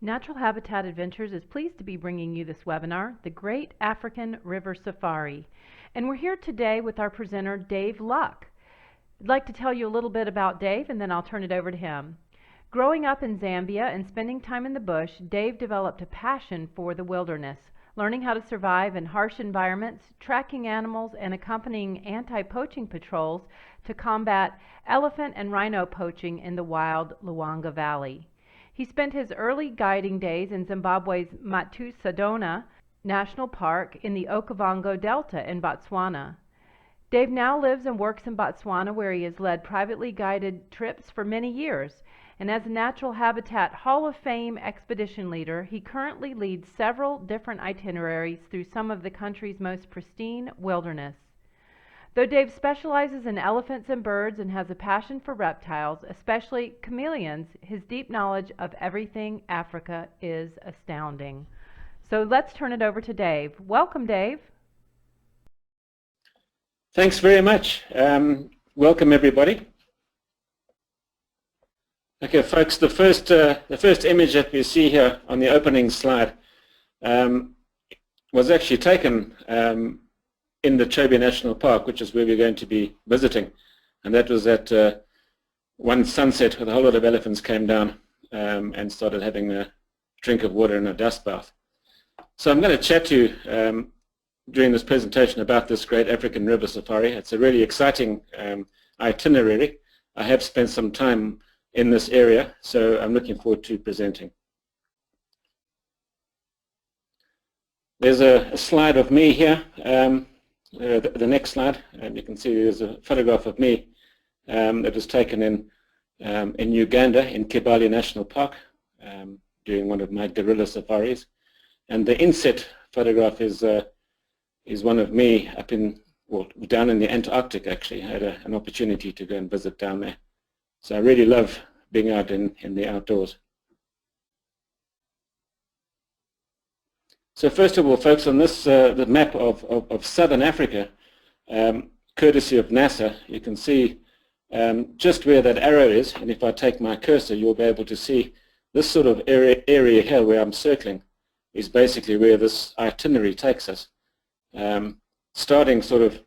Natural Habitat Adventures is pleased to be bringing you this webinar, The Great African River Safari. And we're here today with our presenter, Dave Luck. I'd like to tell you a little bit about Dave and then I'll turn it over to him. Growing up in Zambia and spending time in the bush, Dave developed a passion for the wilderness, learning how to survive in harsh environments, tracking animals, and accompanying anti-poaching patrols to combat elephant and rhino poaching in the wild Luangwa Valley. He spent his early guiding days in Zimbabwe's Matusadona National Park in the Okavango Delta in Botswana. Dave now lives and works in Botswana, where he has led privately guided trips for many years. And as a Natural Habitat Hall of Fame expedition leader, he currently leads several different itineraries through some of the country's most pristine wilderness. Though Dave specializes in elephants and birds and has a passion for reptiles, especially chameleons, his deep knowledge of everything Africa is astounding. So let's turn it over to Dave. Welcome, Dave. Thanks very much. Welcome, everybody. Okay, folks, the first image that we see here on the opening slide was actually taken in the Chobe National Park, which is where we're going to be visiting. And that was at one sunset where a whole lot of elephants came down and started having a drink of water and a dust bath. So I'm going to chat to you during this presentation about this great African river safari. It's a really exciting itinerary. I have spent some time in this area, so I'm looking forward to presenting. There's a slide of me here. The next slide, you can see there's a photograph of me that was taken in Uganda in Kibale National Park during one of my guerrilla safaris. And the inset photograph is one of me up in, well, down in the Antarctic actually. I had an opportunity to go and visit down there. So I really love being out in the outdoors. So first of all, folks, on this the map of southern Africa, courtesy of NASA, you can see just where that arrow is, and if I take my cursor, you'll be able to see this sort of area here where I'm circling is basically where this itinerary takes us. Starting sort of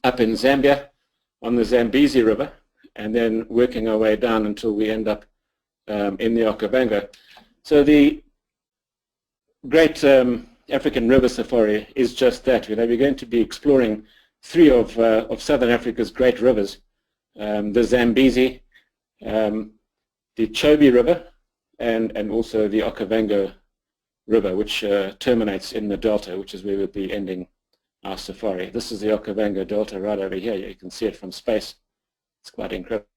up in Zambia on the Zambezi River, and then working our way down until we end up in the Okavango. So the Great African River Safari is just that. We're going to be exploring three of Southern Africa's great rivers, the Zambezi, the Chobe River, and also the Okavango River, which terminates in the Delta, which is where we'll be ending our safari. This is the Okavango Delta right over here. You can see it from space. It's quite incredible.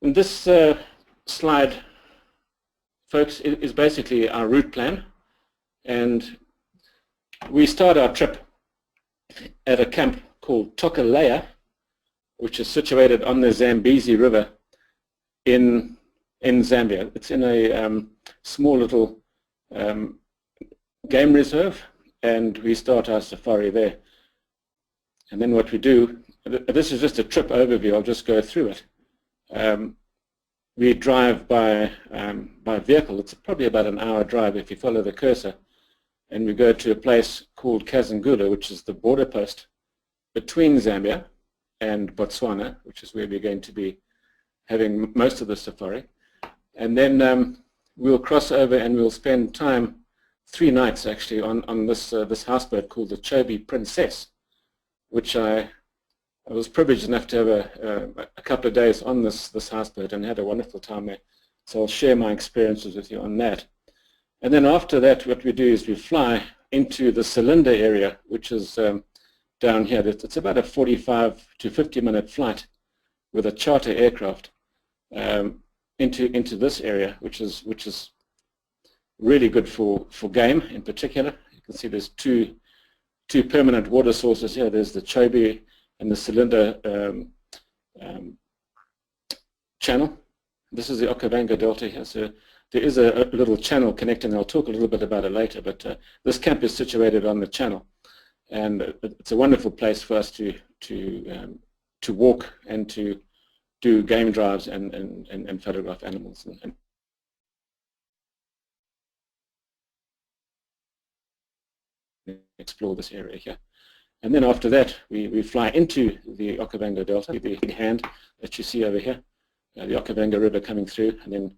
And this slide, folks, is basically our route plan, and we start our trip at a camp called Tokalea, which is situated on the Zambezi River in Zambia. It's in a small little game reserve, and we start our safari there. And then what we do, this is just a trip overview, I'll just go through it. We drive by vehicle. It's probably about an hour drive if you follow the cursor, and we go to a place called Kazangula, which is the border post between Zambia and Botswana, which is where we're going to be having most of the safari. And then we'll cross over and we'll spend time, 3 nights actually, on this houseboat called the Chobe Princess, which I was privileged enough to have a couple of days on this houseboat and had a wonderful time there. So I'll share my experiences with you on that. And then after that, what we do is we fly into the cylinder area, which is down here. It's about a 45 to 50-minute flight with a charter aircraft into this area, which is really good for game in particular. You can see there's two permanent water sources here. There's the Chobe and the cylinder channel. This is the Okavango Delta here. So there is a little channel connecting. I'll talk a little bit about it later, but this camp is situated on the channel, and it's a wonderful place for us to walk and to do game drives and photograph animals and explore this area here. And then after that, we fly into the Okavango Delta, the big hand that you see over here, the Okavango River coming through, and then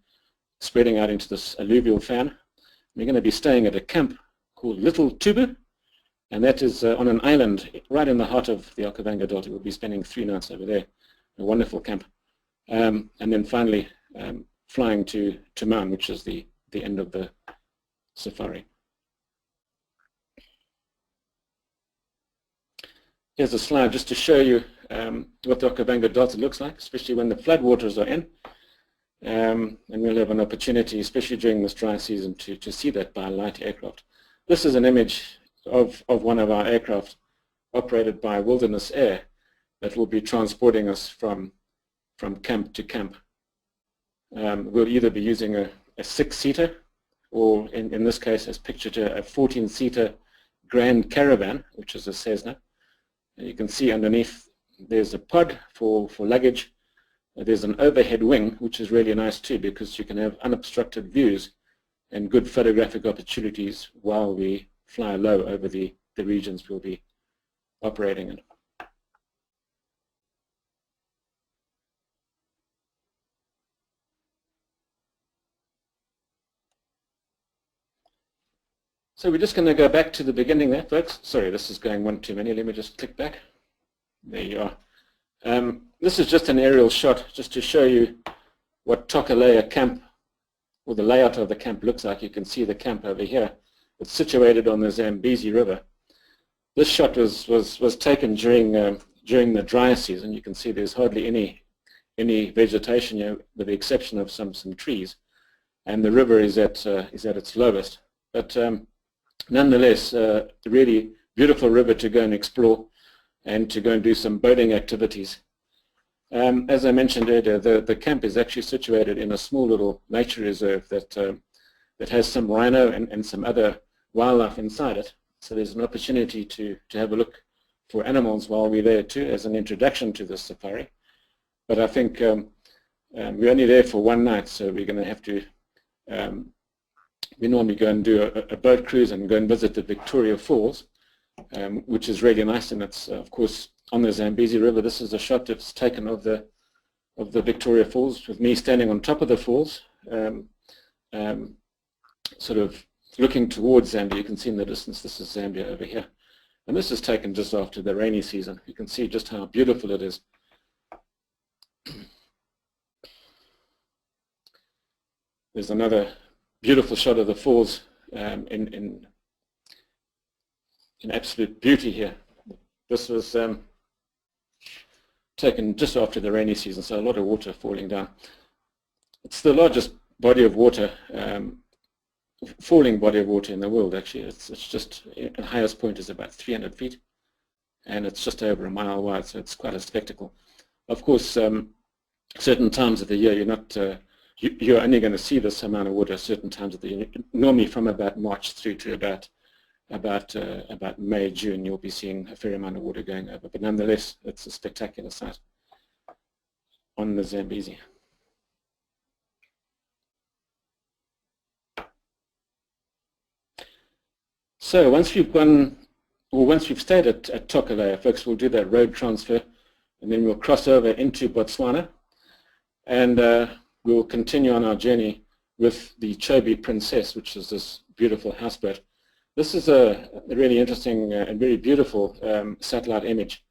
spreading out into this alluvial fan. We're going to be staying at a camp called Little Tubu, and that is on an island right in the heart of the Okavango Delta. We'll be spending 3 nights over there, a wonderful camp. And then finally flying to Man, which is the end of the safari. Here's a slide just to show you what the Okavango Delta looks like, especially when the floodwaters are in. And we'll have an opportunity, especially during this dry season, to see that by a light aircraft. This is an image of one of our aircraft operated by Wilderness Air that will be transporting us from camp to camp. We'll either be using a 6-seater, or in this case, as pictured here, a 14-seater Grand Caravan, which is a Cessna. And you can see underneath there's a pod for luggage. There's an overhead wing, which is really nice too, because you can have unobstructed views and good photographic opportunities while we fly low over the regions we'll be operating in. So we're just going to go back to the beginning there, folks. Sorry, this is going one too many. Let me just click back. There you are. This is just an aerial shot just to show you what Tokalea camp, or the layout of the camp, looks like. You can see the camp over here. It's situated on the Zambezi River. This shot was taken during the dry season. You can see there's hardly any vegetation here, with the exception of some trees, and the river is at its lowest. But nonetheless, a really beautiful river to go and explore, and to go and do some boating activities. As I mentioned earlier, the camp is actually situated in a small little nature reserve that has some rhino and some other wildlife inside it. So there's an opportunity to have a look for animals while we're there too, as an introduction to this safari. But I think we're only there for 1 night, so we're going to have to, we normally go and do a boat cruise and go and visit the Victoria Falls, which is really nice, and it's of course on the Zambezi River. This is a shot that's taken of the Victoria Falls, with me standing on top of the falls, sort of looking towards Zambia. You can see in the distance this is Zambia over here, and this is taken just after the rainy season. You can see just how beautiful it is. There's another beautiful shot of the falls in absolute beauty here. This was taken just after the rainy season, so a lot of water falling down. It's the largest body of water, falling body of water in the world, actually. It's just, the highest point is about 300 feet, and it's just over a mile wide, so it's quite a spectacle. Of course, certain times of the year, you're only going to see this amount of water certain times of the year. Normally from about March through to about May, June, you'll be seeing a fair amount of water going over. But nonetheless, it's a spectacular sight on the Zambezi. So once we've stayed at Tokalea, folks, we'll do that road transfer, and then we'll cross over into Botswana, and we'll continue on our journey with the Chobe Princess, which is this beautiful houseboat. This is a really interesting and very beautiful satellite image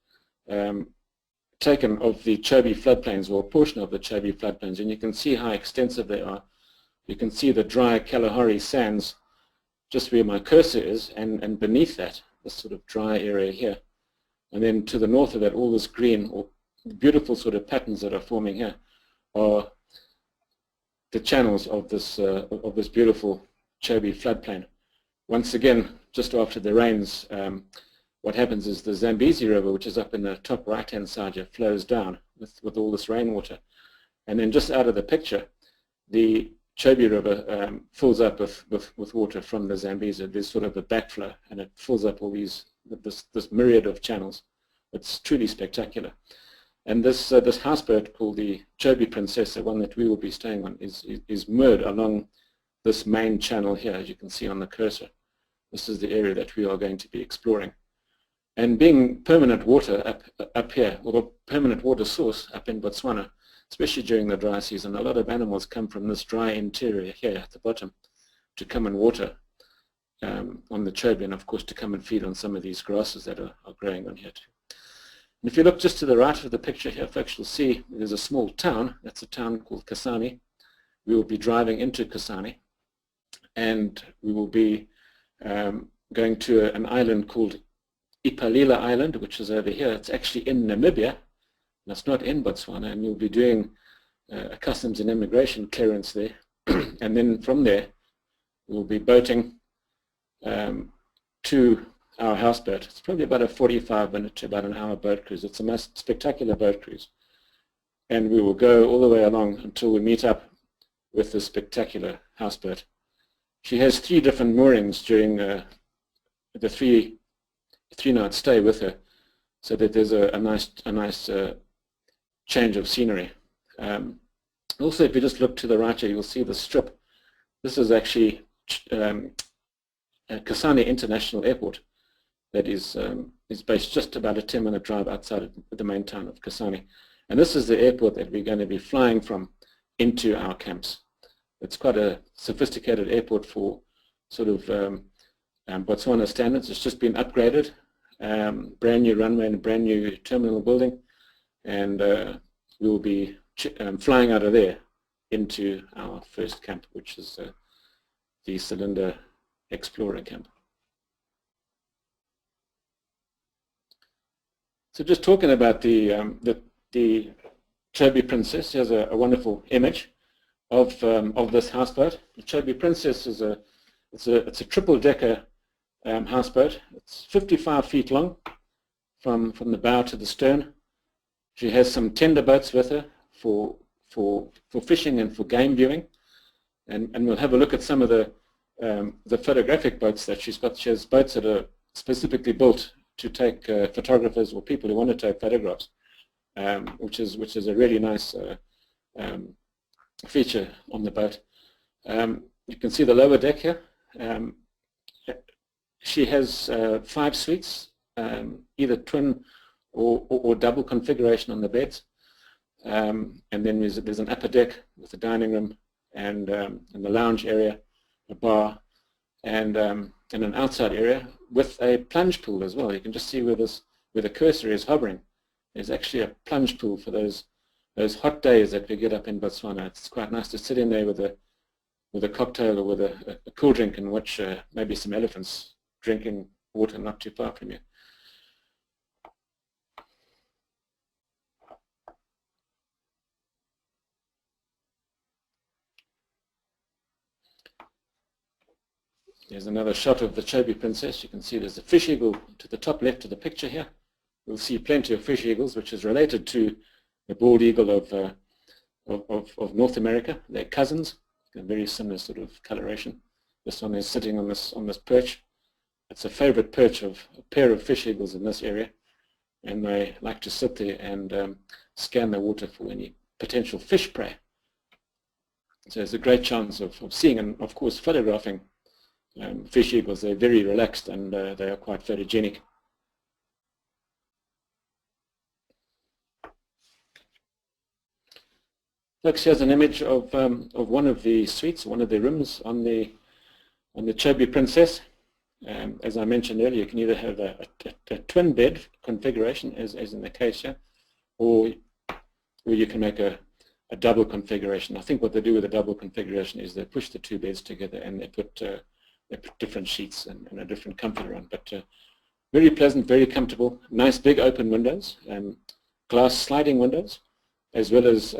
taken of the Chobe floodplains, or a portion of the Chobe floodplains, and you can see how extensive they are. You can see the dry Kalahari sands just where my cursor is, and beneath that, this sort of dry area here. And then to the north of that, all this green, or beautiful sort of patterns that are forming here, are the channels of this beautiful Chobe floodplain. Once again, just after the rains, what happens is the Zambezi River, which is up in the top right-hand side here, flows down with all this rainwater. And then just out of the picture, the Chobe River fills up with water from the Zambezi. There's sort of a backflow, and it fills up all this myriad of channels. It's truly spectacular. And this houseboat called the Chobe Princess, the one that we will be staying on, is moored along this main channel here, as you can see on the cursor. This is the area that we are going to be exploring. And being permanent water up here, or a permanent water source up in Botswana, especially during the dry season, a lot of animals come from this dry interior here at the bottom to come and water on the Chobe, and of course to come and feed on some of these grasses that are growing on here too. And if you look just to the right of the picture here, folks, you'll see there's a small town. That's a town called Kasane. We will be driving into Kasane, and we will be going to an island called Ipalila Island, which is over here. It's actually in Namibia, and it's not in Botswana, and you'll be doing a customs and immigration clearance there. And then from there, we'll be boating to our houseboat. It's probably about a 45-minute to about an hour boat cruise. It's a most spectacular boat cruise. And we will go all the way along until we meet up with this spectacular houseboat. She has 3 different moorings during the three-night stay with her, so that there's a nice change of scenery. Also, if you just look to the right here, you'll see the strip. This is actually Kasane International Airport that is based just about a 10-minute drive outside of the main town of Kasane. And this is the airport that we're going to be flying from into our camps. It's quite a sophisticated airport for sort of Botswana standards. It's just been upgraded, brand new runway and a brand new terminal building, and we will be flying out of there into our first camp, which is the Cylinder Explorer camp. So just talking about the Chobe Princess, here's a wonderful image of this houseboat. The Chobe Princess is it's a triple-decker houseboat. It's 55 feet long from the bow to the stern. She has some tender boats with her for fishing and for game viewing, and we'll have a look at some of the photographic boats that she's got. She has boats that are specifically built to take photographers or people who want to take photographs, which is a really nice feature on the boat. You can see the lower deck here. She has 5 suites, either twin or double configuration on the beds, and then there's an upper deck with a dining room and the lounge area, a bar, and an outside area with a plunge pool as well. You can just see where the cursor is hovering. There's actually a plunge pool for those hot days that we get up in Botswana. It's quite nice to sit in there with a cocktail or with a cool drink and watch maybe some elephants drinking water not too far from you. There's another shot of the Chobe Princess. You can see there's a fish eagle to the top left of the picture here. We'll see plenty of fish eagles, which is related to the bald eagle of North America. They're cousins, a very similar sort of coloration. This one is sitting on this perch. It's a favorite perch of a pair of fish eagles in this area, and they like to sit there and scan the water for any potential fish prey. So there's a great chance of seeing and, of course, photographing fish eagles. They're very relaxed and they are quite photogenic. Folks, here's an image of one of the suites, one of the rooms on the Chobe Princess. As I mentioned earlier, you can either have a twin bed configuration, as in the case here, or you can make a double configuration. I think what they do with a double configuration is they push the 2 beds together and they put different sheets and a different comfort around. But very pleasant, very comfortable, nice big open windows, glass sliding windows, as well as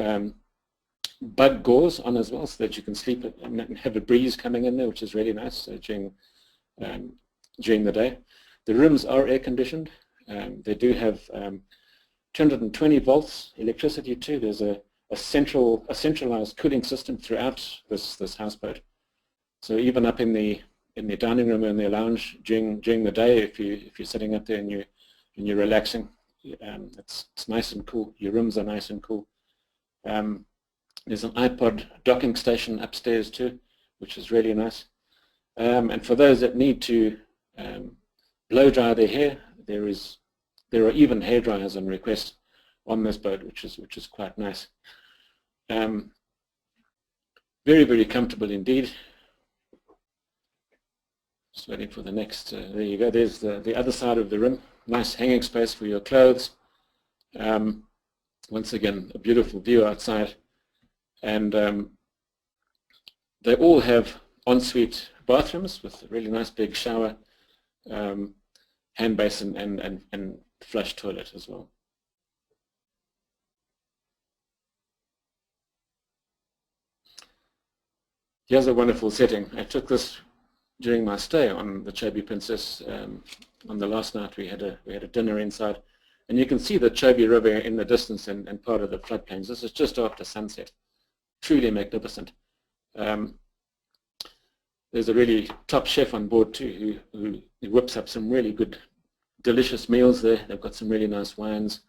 bug gauze on as well, so that you can sleep and have a breeze coming in there, which is really nice during the day. The rooms are air conditioned. They do have 220 volts electricity too. There's a centralized cooling system throughout this houseboat. So even up in the dining room and the lounge during the day, if you're sitting up there and you're relaxing, It's nice and cool. Your rooms are nice and cool. There's an iPod docking station upstairs too, which is really nice. And for those that need to blow dry their hair, there are even hair dryers on request on this boat, which is quite nice. Very, very comfortable indeed. Just waiting for the next. There you go. There's the other side of the room. Nice hanging space for your clothes. Once again, a beautiful view outside. And they all have ensuite bathrooms with a really nice big shower, hand basin, and flush toilet as well. Here's a wonderful setting. I took this during my stay on the Chobe Princess. On the last night we had a dinner inside, and you can see the Chobe River in the distance and part of the floodplains. This is just after sunset. Truly magnificent. There's a really top chef on board too who whips up some really good, delicious meals there. They've got some really nice wines.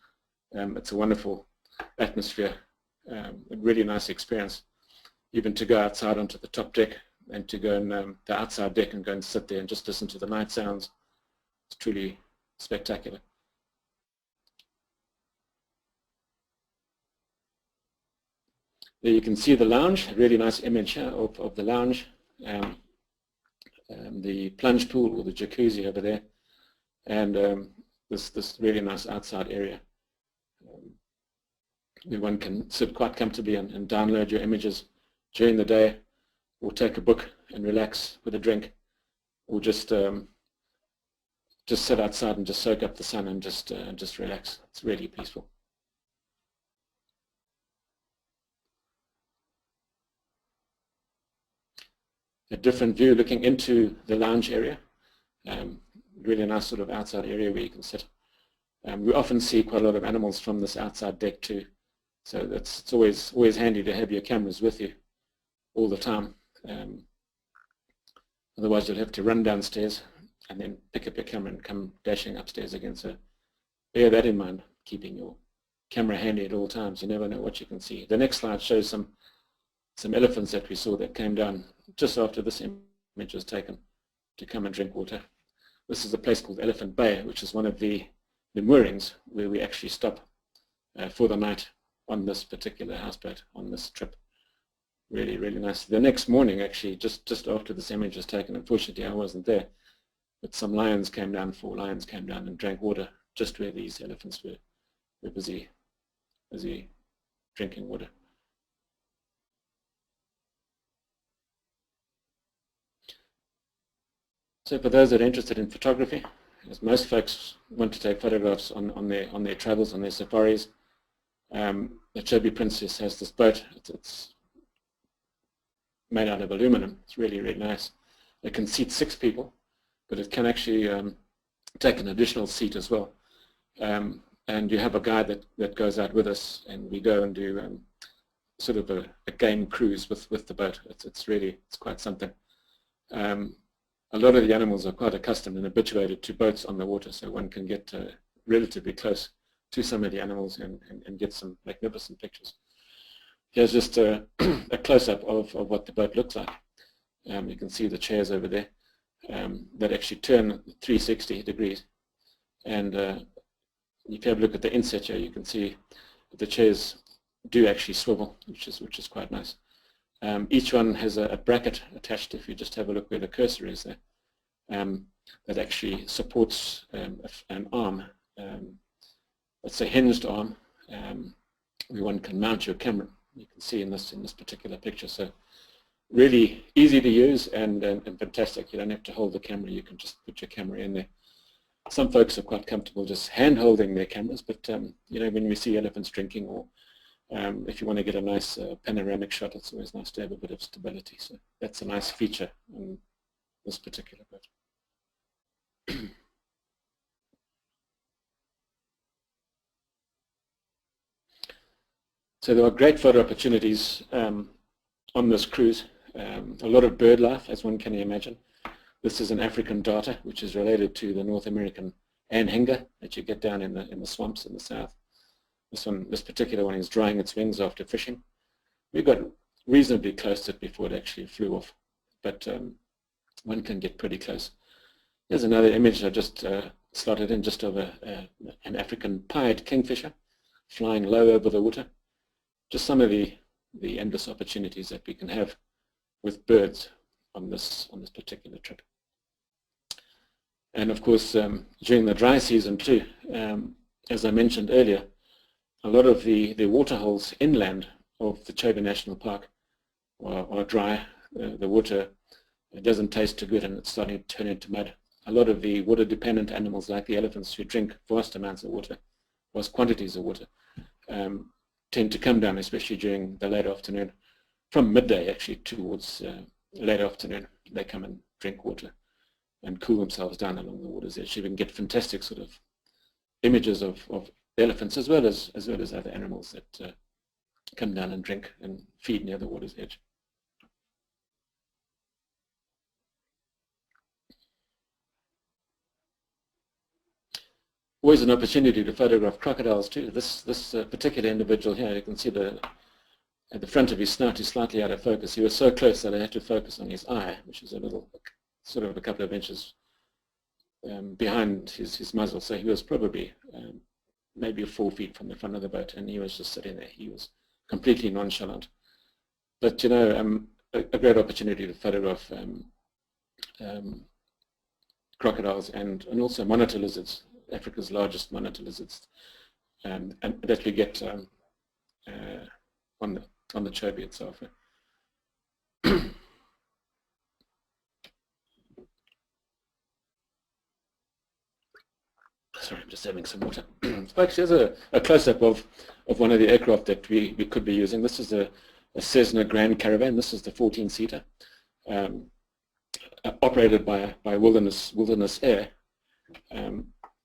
It's a wonderful atmosphere, a really nice experience. Even to go outside onto the top deck and to go on the outside deck and go and sit there and just listen to the night sounds. It's truly spectacular. There you can see the lounge, a really nice image here of the lounge. The plunge pool or the jacuzzi over there, and this really nice outside area where one can sit quite comfortably and download your images during the day, or take a book and relax with a drink, or just sit outside and just soak up the sun and just relax. It's really peaceful. A different view looking into the lounge area. Really nice sort of outside area where you can sit. We often see quite a lot of animals from this outside deck too, so it's always handy to have your cameras with you all the time. Otherwise you'll have to run downstairs and then pick up your camera and come dashing upstairs again. So bear that in mind, keeping your camera handy at all times. You never know what you can see. The next slide shows some elephants that we saw that came down just after this image was taken to come and drink water. This is a place called Elephant Bay, which is one of the moorings where we actually stop for the night on this particular houseboat, on this trip. Really, really nice. The next morning, actually, just after this image was taken, unfortunately I wasn't there, but some lions came down, 4 lions came down and drank water just where these elephants were busy drinking water. So for those that are interested in photography, as most folks want to take photographs on their travels, on their safaris, the Chobe Princess has this boat. It's made out of aluminum. It's really, really nice. It can seat 6 people, but it can actually take an additional seat as well. And you have a guide that goes out with us, and we go and do sort of a game cruise with the boat. It's quite something. A lot of the animals are quite accustomed and habituated to boats on the water, so one can get relatively close to some of the animals and get some magnificent pictures. Here's just a close-up of what the boat looks like. You can see the chairs over there that actually turn 360 degrees. And if you have a look at the inset here, you can see the chairs do actually swivel, which is quite nice. Each one has a bracket attached. If you just have a look where the cursor is there, that actually supports an arm. It's a hinged arm where one can mount your camera. You can see in this particular picture. So really easy to use and fantastic. You don't have to hold the camera. You can just put your camera in there. Some folks are quite comfortable just hand holding their cameras, but you know, when we see elephants drinking, or if you want to get a nice panoramic shot, it's always nice to have a bit of stability. So that's a nice feature on this particular boat. So there are great photo opportunities on this cruise. A lot of bird life, as one can imagine. This is an African darter, which is related to the North American anhinga that you get down in the swamps in the south. This particular one is drying its wings after fishing. We got reasonably close to it before it actually flew off, but one can get pretty close. Here's another image I just slotted in just of an African pied kingfisher flying low over the water. Just some of the endless opportunities that we can have with birds on this particular trip. And of course, during the dry season too, as I mentioned earlier, a lot of the waterholes inland of the Chobe National Park are dry. The water doesn't taste too good and it's starting to turn into mud. A lot of the water-dependent animals, like the elephants, who drink vast amounts of water, vast quantities of water, tend to come down, especially during the late afternoon. From midday, actually, towards late afternoon, they come and drink water and cool themselves down along the water's edge. You can get fantastic sort of images of elephants as well as other animals that come down and drink and feed near the water's edge. Always an opportunity to photograph crocodiles too. This particular individual here, you can see at the front of his snout is slightly out of focus. He was so close that I had to focus on his eye, which is a little, sort of a couple of inches behind his muzzle. So he was probably maybe 4 feet from the front of the boat, and he was just sitting there. He was completely nonchalant. But you know, a great opportunity to photograph crocodiles and also monitor lizards, Africa's largest monitor lizards, and that we get on the Chobe itself. Sorry, I'm just having some water. Folks, here's a close-up of one of the aircraft that we could be using. This is a Cessna Grand Caravan. This is the 14-seater, operated by Wilderness Air,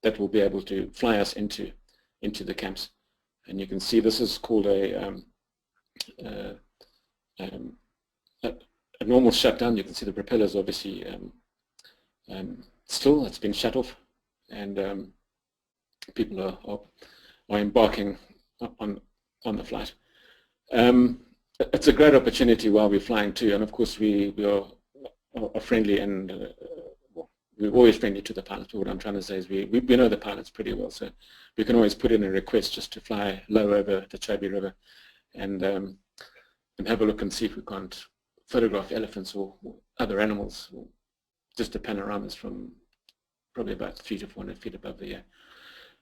that will be able to fly us into the camps. And you can see this is called a normal shutdown. You can see the propellers obviously still, it's been shut off, and people are embarking on the flight. It's a great opportunity while we're flying too, and of course we are friendly, and we're always friendly to the pilots. But what I'm trying to say is we know the pilots pretty well, so we can always put in a request just to fly low over the Chobe River and have a look and see if we can't photograph elephants or other animals, or just a panoramas from probably about 300 to 400 feet above the air.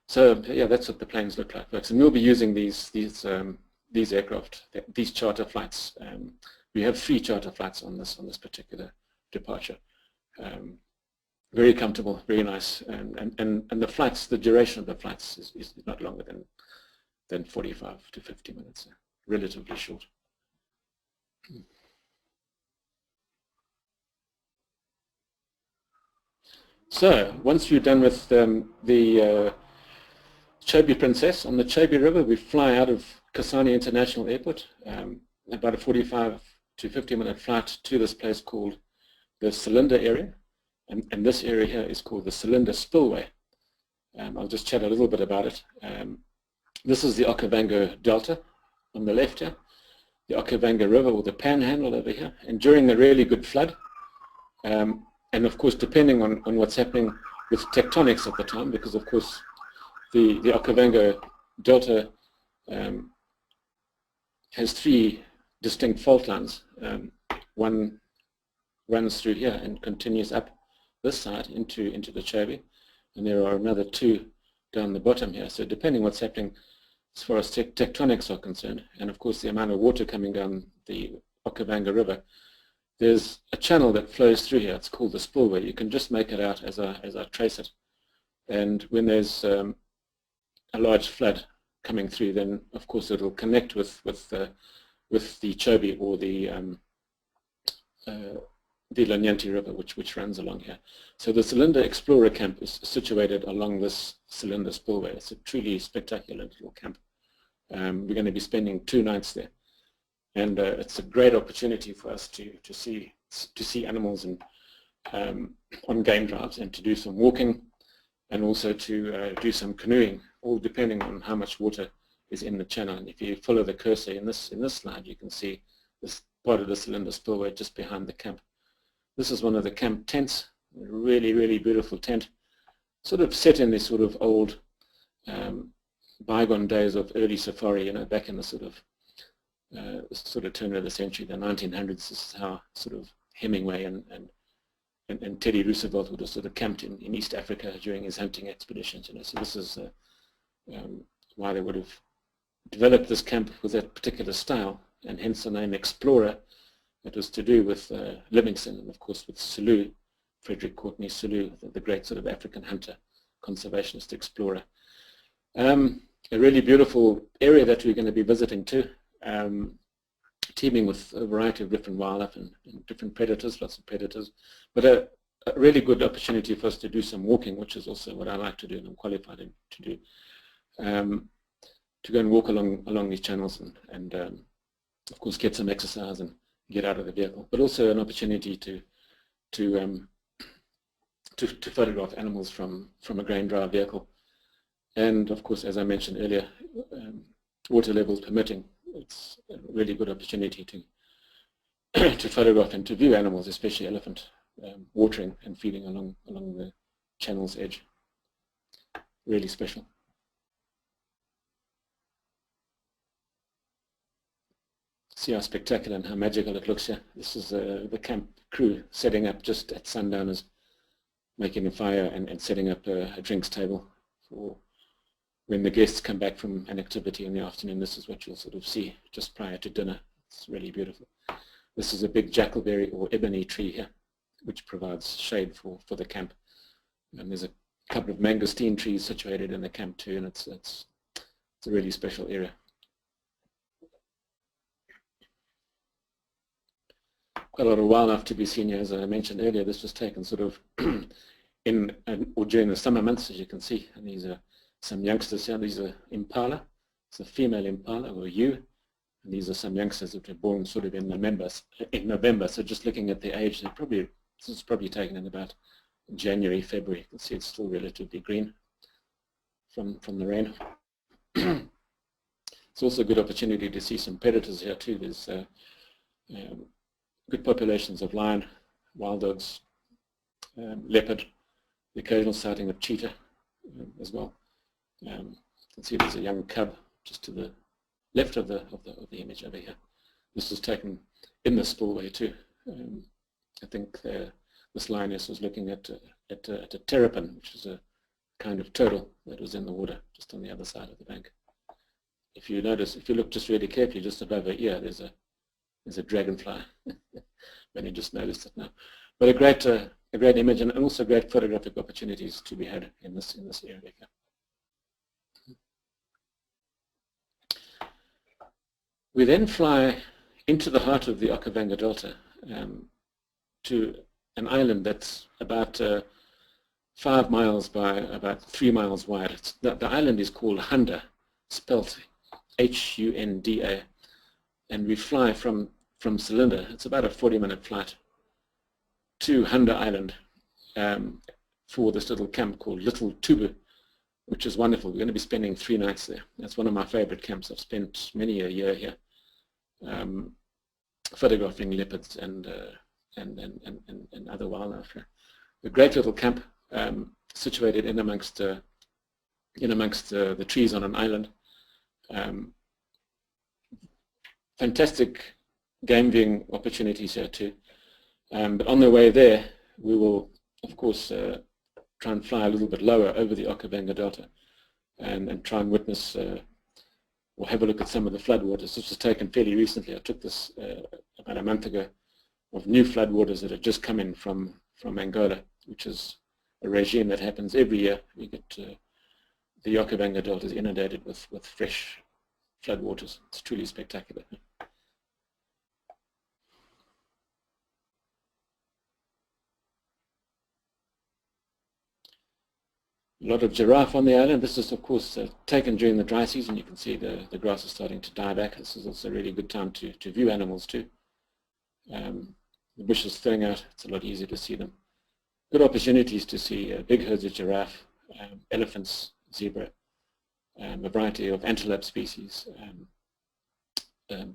So yeah, that's what the planes look like, folks. And we'll be using these aircraft, these charter flights. We have 3 charter flights on this particular departure. Very comfortable, very nice, and the flights, the duration of the flights is not longer than 45 to 50 minutes, relatively short. So once you're done with the Chobe Princess on the Chobe River, we fly out of Kasane International Airport, about a 45 to 50 minute flight to this place called the Cylinder area. And this area here is called the Cylinder Spillway. I'll just chat a little bit about it. This is the Okavango Delta on the left here, the Okavango River, or the Panhandle over here. And during the really good flood, and of course depending on what's happening with tectonics at the time, because of course the Okavango Delta has 3 distinct fault lines. One runs through here and continues up this side into the Chobe, and there are another 2 down the bottom here. So depending what's happening as far as tectonics are concerned, and of course the amount of water coming down the Okavango River, there's a channel that flows through here. It's called the Spillway. You can just make it out as I trace it. And when there's a large flood coming through, then of course it'll connect with the Chobe, or the Lanyanti River, which runs along here. So the Cylinder Explorer Camp is situated along this Cylinder Spillway. It's a truly spectacular little camp. We're going to be spending 2 nights there, and it's a great opportunity for us to see animals and on game drives, and to do some walking, and also to do some canoeing, all depending on how much water is in the channel. And if you follow the cursor in this slide, you can see this part of the cylinder spillway just behind the camp. This is one of the camp tents, a really, really beautiful tent, sort of set in this sort of old bygone days of early safari, you know, back in the sort of turn of the century, the 1900s. This is how sort of Hemingway and Teddy Roosevelt would have sort of camped in East Africa during his hunting expeditions, you know. So this is why they would have developed this camp with that particular style, and hence the name Explorer. It was to do with Livingstone and of course with Selous, Frederick Courtenay Selous, the great sort of African hunter, conservationist explorer. A really beautiful area that we're going to be visiting too, teeming with a variety of different wildlife and different predators, lots of predators, but a really good opportunity for us to do some walking, which is also what I like to do and I'm qualified to do, to go and walk along these channels and of course get some exercise and get out of the vehicle, but also an opportunity to photograph animals from a grain drive vehicle. And of course, as I mentioned earlier, water levels permitting, it's a really good opportunity to photograph and to view animals, especially elephant, watering and feeding along the channel's edge. Really special. See how spectacular and how magical it looks here. This is the camp crew setting up just at sundowners, making a fire and setting up a drinks table for when the guests come back from an activity in the afternoon. This is what you'll sort of see just prior to dinner. It's really beautiful. This is a big jackalberry or ebony tree here, which provides shade for the camp. And there's a couple of mangosteen trees situated in the camp too, and it's a really special area. Quite a lot of wildlife to be seen here, as I mentioned earlier. This was taken sort of or during the summer months, as you can see. And these are some youngsters here. These are impala. It's a female impala or ewe. And these are some youngsters that were born sort of in November. So just looking at the age, this is probably taken in about January, February. You can see it's still relatively green from the rain. It's also a good opportunity to see some predators here too. There's good populations of lion, wild dogs, leopard, the occasional sighting of cheetah as well. You can see there's a young cub just to the left of the image over here. This was taken in the spillway too. I think this lioness was looking at a terrapin, which is a kind of turtle that was in the water just on the other side of the bank. If you notice, if you look just really carefully, just above her ear, there's a dragonfly. When you just noticed it now. But a great image, and also great photographic opportunities to be had in this area. We then fly into the heart of the Okavango Delta to an island that's about 5 miles by about 3 miles wide. The island is called Hunda, spelt H-U-N-D-A, and we fly from Cylinder. It's about a 40-minute flight to Hunda Island for this little camp called Little Tubu, which is wonderful. We're going to be spending 3 nights there. That's one of my favorite camps. I've spent many a year here photographing leopards and other wildlife. A great little camp situated in amongst the trees on an island. Fantastic game viewing opportunities here too. But on the way there, we will, of course, try and fly a little bit lower over the Okavango Delta and try and witness or have a look at some of the floodwaters. This was taken fairly recently. I took this about a month ago, of new floodwaters that had just come in from Angola, which is a regime that happens every year. You get the Okavango Delta is inundated with fresh floodwaters. It's truly spectacular. A lot of giraffe on the island. This is, of course, taken during the dry season. You can see the grass is starting to die back. This is also a really good time to view animals too. The bush is thinning out. It's a lot easier to see them. Good opportunities to see big herds of giraffe, elephants, zebra, a variety of antelope species,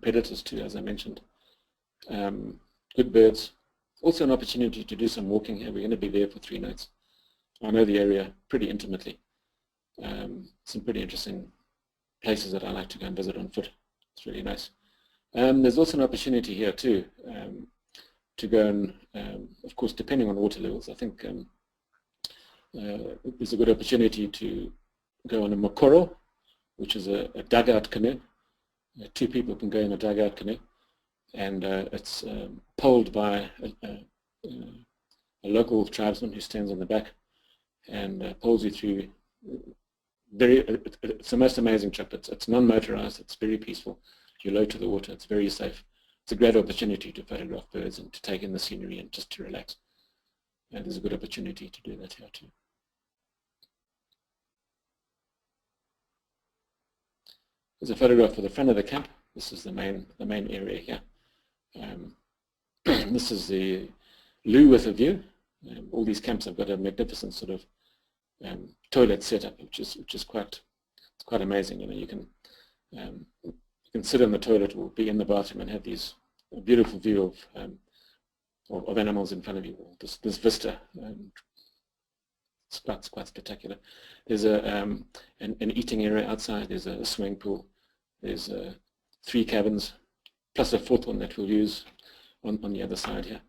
predators too, as I mentioned, good birds. Also an opportunity to do some walking here. We're going to be there for 3 nights. I know the area pretty intimately. Some pretty interesting places that I like to go and visit on foot. It's really nice. There's also an opportunity here too to go and, of course, depending on water levels, I think there's a good opportunity to go on a mokoro, which is a dugout canoe. 2 people can go in a dugout canoe, and it's poled by a local tribesman who stands on the back and poles you through. It's the most amazing trip. It's non-motorized. It's very peaceful. You're low to the water. It's very safe. It's a great opportunity to photograph birds and to take in the scenery and just to relax. And there's a good opportunity to do that here too. There's a photograph for the front of the camp. This is the main area here. This is the loo with a view. All these camps have got a magnificent sort of toilet setup, which is quite amazing. You know, you can sit in the toilet or be in the bathroom and have these beautiful view of animals in front of you. This vista. It's quite spectacular. There's an eating area outside. There's a swimming pool. There's 3 cabins, plus a 4th one that we'll use on the other side here.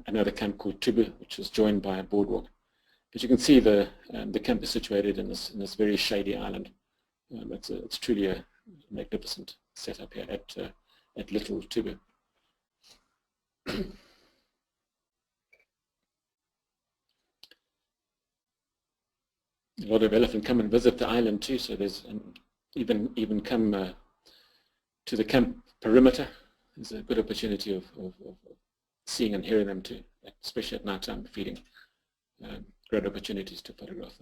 Another camp called Chobe, which is joined by a boardwalk. But you can see the camp is situated in this very shady island. It's truly a magnificent setup here at Little Chobe. A lot of elephant come and visit the island too, so there's even come to the camp perimeter. There's a good opportunity of seeing and hearing them too, especially at night time feeding. Great opportunities to photograph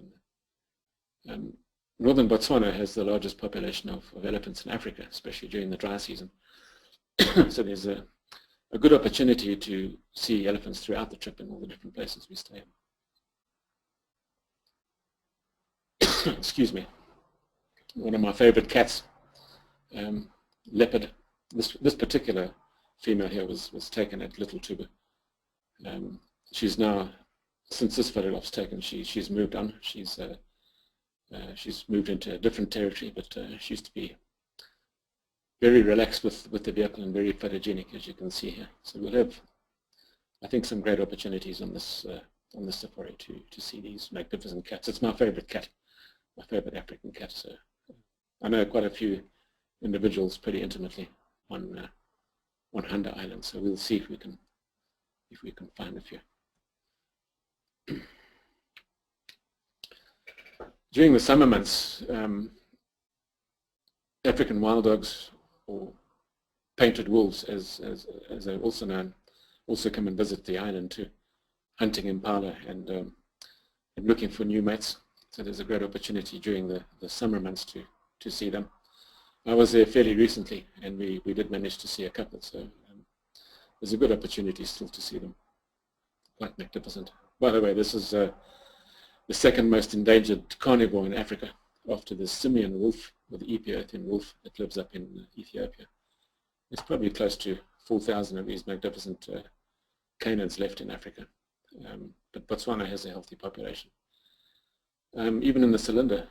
them. Northern Botswana has the largest population of elephants in Africa, especially during the dry season. So there's a good opportunity to see elephants throughout the trip in all the different places we stay in. Excuse me. One of my favorite cats, leopard. This particular female here was taken at Little Chobe. She's now, since this photograph's taken, she's moved on. She's moved into a different territory, but she used to be very relaxed with the vehicle and very photogenic, as you can see here. So we'll have, I think, some great opportunities on this safari to see these magnificent cats. It's my favorite cat, my favorite African cat. So I know quite a few individuals pretty intimately on Handa Island. So we'll see if we can find a few. During the summer months, African wild dogs, or painted wolves, as they're also known, also come and visit the island too, hunting impala and looking for new mates. So there's a great opportunity during the summer months to see them. I was there fairly recently, and we did manage to see a couple. So there's a good opportunity still to see them. Quite magnificent. By the way, this is the second most endangered carnivore in Africa, after the simian wolf, or the Ethiopian wolf that lives up in Ethiopia. There's probably close to 4,000 of these magnificent canids left in Africa. But Botswana has a healthy population. Even in the cylinder,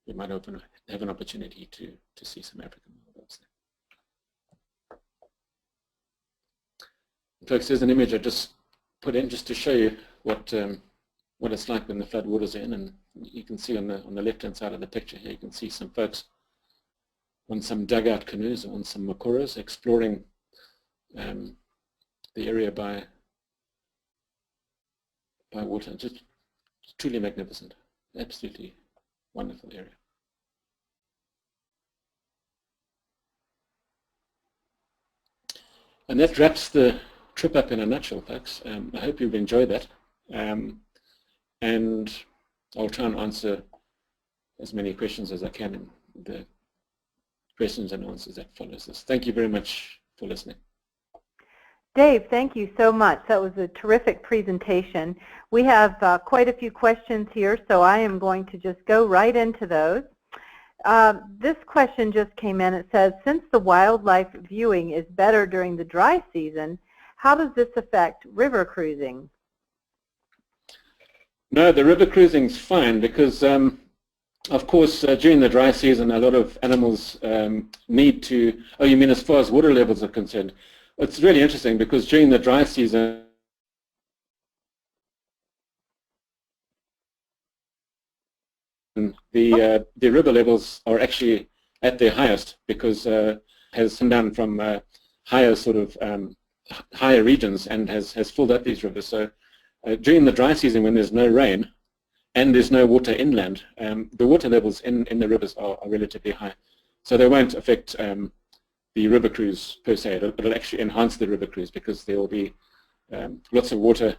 we might have an opportunity to see some African wild dogs there. Folks, there's an image I just put in just to show you what it's like when the flood waters are in, and you can see on the left-hand side of the picture here, you can see some folks on some dugout canoes, on some mokoros, exploring the area by water. Just truly magnificent, absolutely wonderful area. And that wraps the trip up in a nutshell, folks. I hope you've enjoyed that. And I'll try and answer as many questions as I can in the questions and answers that follows this. Thank you very much for listening. Dave, thank you so much. That was a terrific presentation. We have quite a few questions here, so I am going to just go right into those. This question just came in. It says, since the wildlife viewing is better during the dry season, how does this affect river cruising? No, the river cruising is fine because, of course, during the dry season, a lot of animals need to, oh, you mean as far as water levels are concerned? It's really interesting because during the dry season, the river levels are actually at their highest because has come down from higher sort of higher regions and has filled up these rivers. So during the dry season, when there's no rain and there's no water inland, the water levels in the rivers are relatively high. So they won't affect the river cruise per se. It'll actually enhance the river cruise because there will be lots of water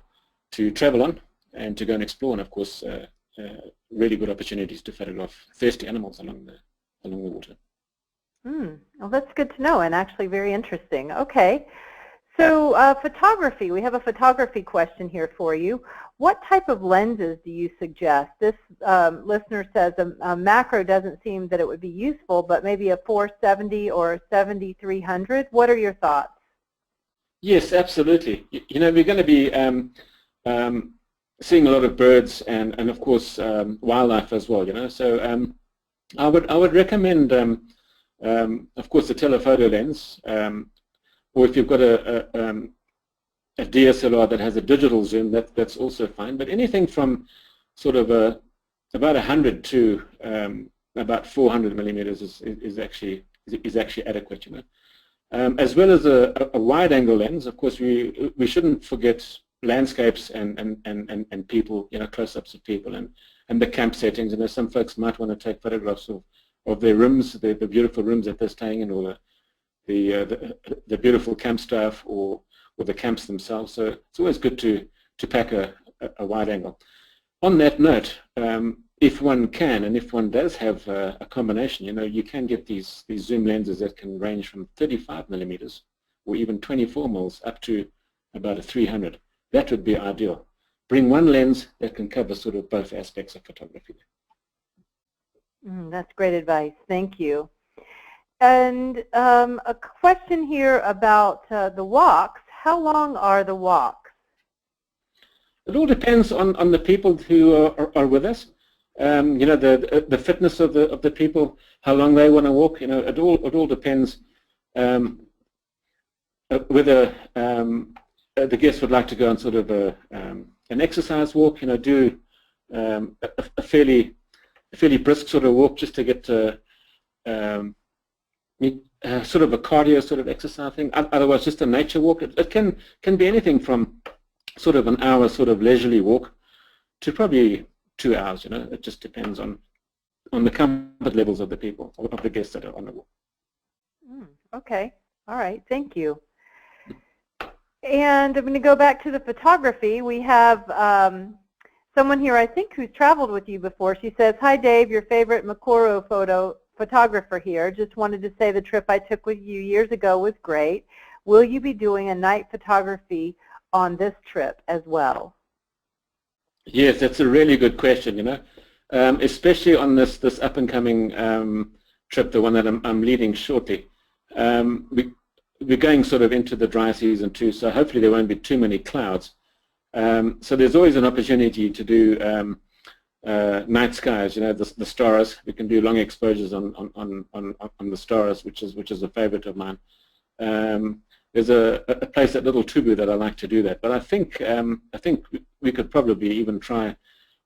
to travel on and to go and explore, and of course really good opportunities to photograph thirsty animals along the water. Well, that's good to know and actually very interesting. Okay, so photography. We have a photography question here for you. What type of lenses do you suggest? This listener says a macro doesn't seem that it would be useful, but maybe a 470 or a 7300. What are your thoughts? Yes, absolutely. You know, we're going to be seeing a lot of birds and of course wildlife as well. You know, so I would recommend, of course, the telephoto lens, or if you've got a DSLR that has a digital zoom, that's also fine. But anything from sort of about 100 to about 400 millimeters is actually adequate. You know, as well as a wide-angle lens. Of course, we shouldn't forget landscapes and people. You know, close-ups of people and the camp settings. And some folks might want to take photographs of their rooms, the beautiful rooms that they're staying in, or the beautiful camp staff, or the camps themselves. So it's always good to pack a wide angle. On that note, if one can, and if one does have a combination, you know, you can get these zoom lenses that can range from 35 millimeters or even 24 mils up to about a 300. That would be ideal. Bring one lens that can cover sort of both aspects of photography. That's great advice. Thank you. And a question here about the walks. How long are the walks? It all depends on the people who are with us. You know, the fitness of the people, how long they want to walk. You know, it all depends whether the guests would like to go on sort of an exercise walk. You know, do a fairly brisk sort of walk just to get sort of a cardio sort of exercise thing. Otherwise, just a nature walk. It can be anything from sort of an hour sort of leisurely walk to probably 2 hours. You know, it just depends on the comfort levels of the people, of the guests that are on the walk. Okay. All right. Thank you. And I'm going to go back to the photography. We have someone here, I think, who's traveled with you before. She says, "Hi, Dave, your favorite Makoro photographer here. Just wanted to say the trip I took with you years ago was great. Will you be doing a night photography on this trip as well?" Yes, that's a really good question, you know, especially on this up-and-coming trip, the one that I'm leading shortly. We're going sort of into the dry season too, so hopefully there won't be too many clouds. So there's always an opportunity to do night skies, you know, the stars. We can do long exposures on the stars, which is a favorite of mine. There's a place at Little Tubu that I like to do that, but I think we could probably even try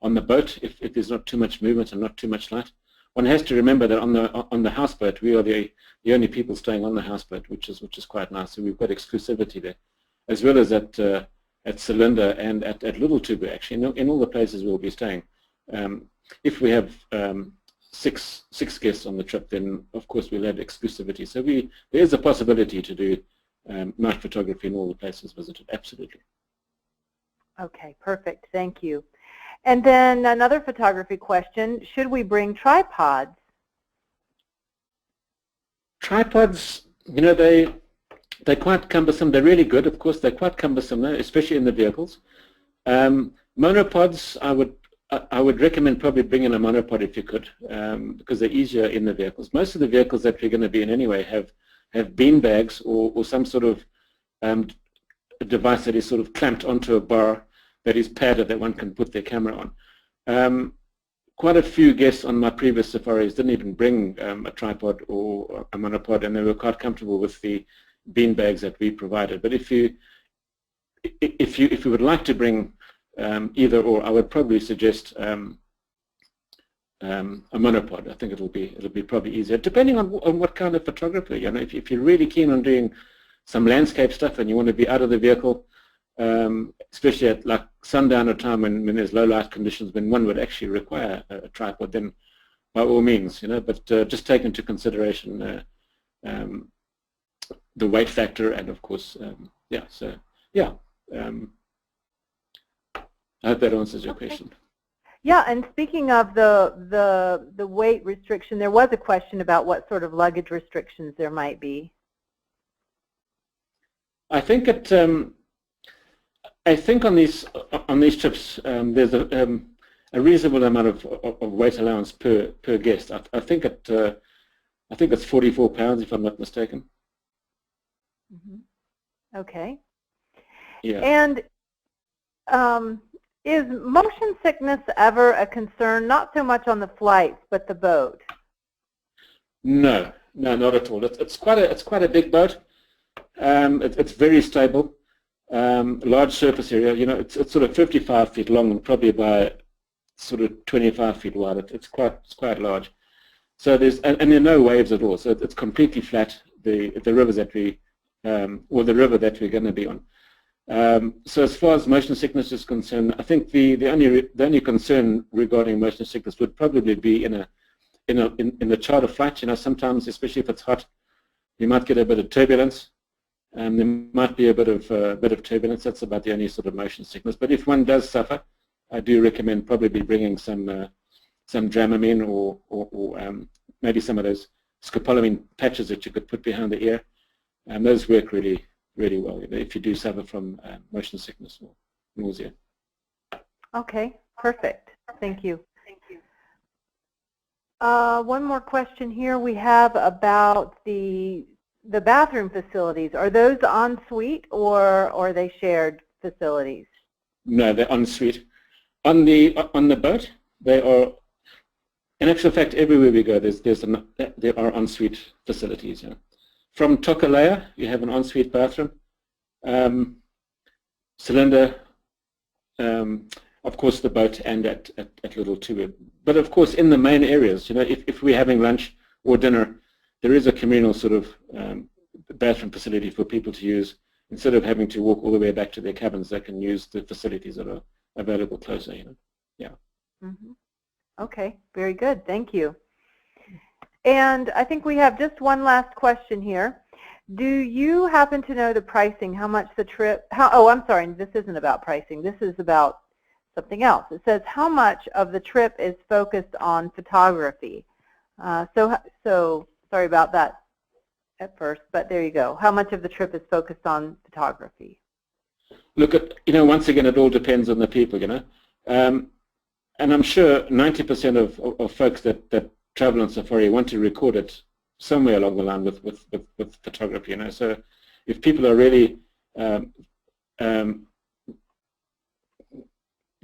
on the boat if there's not too much movement and not too much light. One has to remember that on the houseboat, we are the only people staying on the houseboat, which is quite nice. So we've got exclusivity there, as well as at Cylinder and at Little Tubu. Actually, in all the places we'll be staying. If we have six guests on the trip, then of course we'll have exclusivity. So there is a possibility to do night photography in all the places visited. Absolutely. Okay, perfect. Thank you. And then another photography question: should we bring tripods? Tripods, you know, They're quite cumbersome. They're really good, of course. They're quite cumbersome, though, especially in the vehicles. Monopods, I would recommend probably bringing a monopod if you could, because they're easier in the vehicles. Most of the vehicles that we're going to be in anyway have bean bags or some sort of a device that is sort of clamped onto a bar that is padded that one can put their camera on. Quite a few guests on my previous safaris didn't even bring a tripod or a monopod, and they were quite comfortable with the bean bags that we provided. But if you would like to bring either or, I would probably suggest a monopod. I think it'll be probably easier, depending on what kind of photographer. You know, if you're really keen on doing some landscape stuff and you want to be out of the vehicle, especially at like sundown or time when there's low light conditions, when one would actually require a tripod, then by all means, you know. But just take into consideration the weight factor, and of course, yeah. So yeah, I hope that answers your question. Yeah, and speaking of the weight restriction, there was a question about what sort of luggage restrictions there might be. I think on these trips there's a reasonable amount of weight allowance per guest. I think it's 44 pounds if I'm not mistaken. Mm-hmm. Okay. Yeah. And is motion sickness ever a concern? Not so much on the flights, but the boat. No, not at all. It's quite a big boat. It's very stable. Large surface area. You know, it's sort of 55 feet long and probably by sort of 25 feet wide. It's quite large. So there's and there are no waves at all. So it's completely flat. The rivers that we or the river that we're going to be on. So as far as motion sickness is concerned, I think the only concern regarding motion sickness would probably be in the charter flight. You know, sometimes, especially if it's hot, you might get a bit of turbulence. There might be a bit of turbulence. That's about the only sort of motion sickness. But if one does suffer, I do recommend probably bringing some Dramamine or maybe some of those scopolamine patches that you could put behind the ear. And those work really well if you do suffer from motion sickness or nausea. Okay, perfect. Thank you. One more question here we have about the bathroom facilities. Are those en suite or are they shared facilities? No, they're en suite. On the boat, they are. In actual fact, everywhere we go, there are en suite facilities. Yeah. From Tokalea, you have an en suite bathroom. Cylinder, of course, the boat and at Little Tube. But of course, in the main areas, you know, if we're having lunch or dinner, there is a communal sort of bathroom facility for people to use. Instead of having to walk all the way back to their cabins, they can use the facilities that are available closer. You know, yeah. Mm-hmm. Okay, very good. Thank you. And I think we have just one last question here. Do you happen to know the pricing? How much the trip? Oh, I'm sorry. This isn't about pricing. This is about something else. It says how much of the trip is focused on photography. So sorry about that at first, but there you go. How much of the trip is focused on photography? Look, once again, it all depends on the people, you know. And I'm sure 90% of folks that travel on safari want to record it somewhere along the line with photography, you know. So if people are really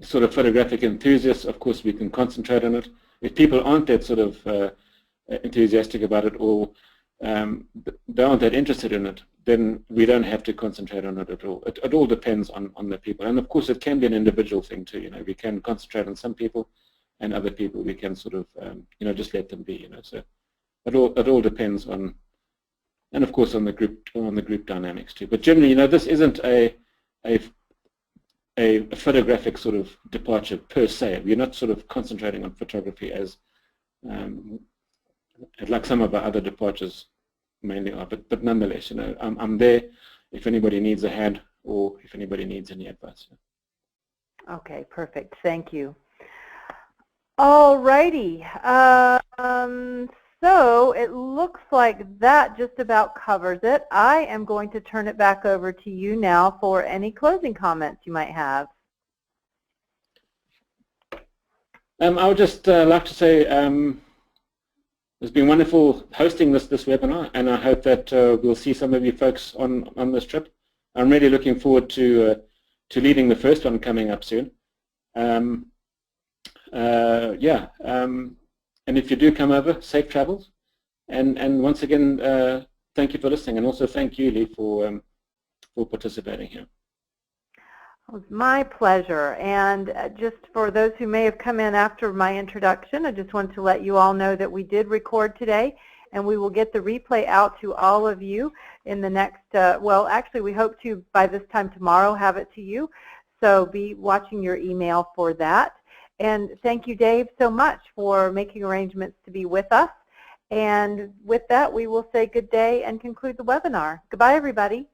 sort of photographic enthusiasts, of course we can concentrate on it. If people aren't that sort of enthusiastic about it, or they aren't that interested in it, then we don't have to concentrate on it at all. It all depends on the people. And of course it can be an individual thing too, you know. We can concentrate on some people, and other people we can sort of just let them be, you know. So it all depends on, and of course on the group dynamics too. But generally, you know, this isn't a photographic sort of departure per se. We're not sort of concentrating on photography as like some of our other departures mainly are. But nonetheless, you know, I'm there if anybody needs a hand or if anybody needs any advice. Okay, perfect. Thank you. All righty. So it looks like that just about covers it. I am going to turn it back over to you now for any closing comments you might have. I would just like to say it's been wonderful hosting this webinar, and I hope that we'll see some of you folks on this trip. I'm really looking forward to leading the first one coming up soon. And if you do come over, safe travels. And once again, thank you for listening, and also thank you, Lee, for participating here. It was my pleasure. And just for those who may have come in after my introduction, I just wanted to let you all know that we did record today, and we will get the replay out to all of you in the next, well, actually, we hope to, by this time tomorrow, have it to you. So be watching your email for that. And thank you, Dave, so much for making arrangements to be with us. And with that, we will say good day and conclude the webinar. Goodbye, everybody.